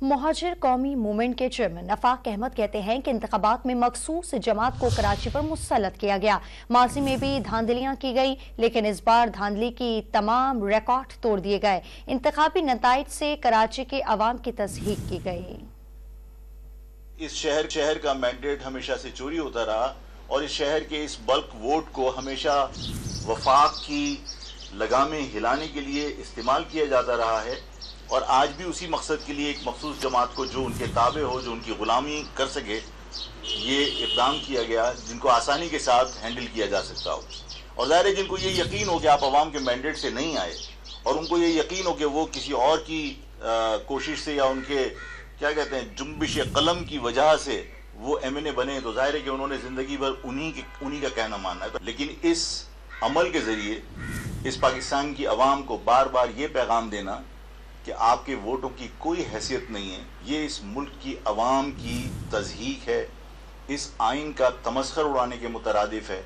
مہاجر قومی موومنٹ کے چیئرمین نفاق احمد کہتے ہیں کہ انتخابات میں مخصوص جماعت کو کراچی پر مسلط کیا گیا۔ ماضی میں بھی دھاندلیاں کی گئی لیکن اس بار دھاندلی کی تمام ریکارڈ توڑ دیے گئے۔ انتخابی نتائج سے کراچی کے عوام کی تصحیح کی گئی۔ اس شہر کا مینڈیٹ ہمیشہ سے چوری ہوتا رہا اور اس شہر کے اس بلک ووٹ کو ہمیشہ وفاق کی لگامیں ہلانے کے لیے استعمال کیا جاتا رہا ہے، اور آج بھی اسی مقصد کے لیے ایک مخصوص جماعت کو جو ان کے تابع ہو، جو ان کی غلامی کر سکے، یہ اقدام کیا گیا جن کو آسانی کے ساتھ ہینڈل کیا جا سکتا ہو۔ اور ظاہر ہے جن کو یہ یقین ہو کہ آپ عوام کے مینڈیٹ سے نہیں آئے اور ان کو یہ یقین ہو کہ وہ کسی اور کی کوشش سے یا ان کے کیا کہتے ہیں جنبش قلم کی وجہ سے وہ ایم این اے بنے، تو ظاہر ہے کہ انہوں نے زندگی بھر انہی کا کہنا ماننا ہے۔ لیکن اس عمل کے ذریعے اس پاکستان کی عوام کو بار بار یہ پیغام دینا کہ آپ کے ووٹوں کی کوئی حیثیت نہیں ہے، یہ اس ملک کی عوام کی تضحیک ہے، اس آئین کا تمسخر اڑانے کے مترادف ہے۔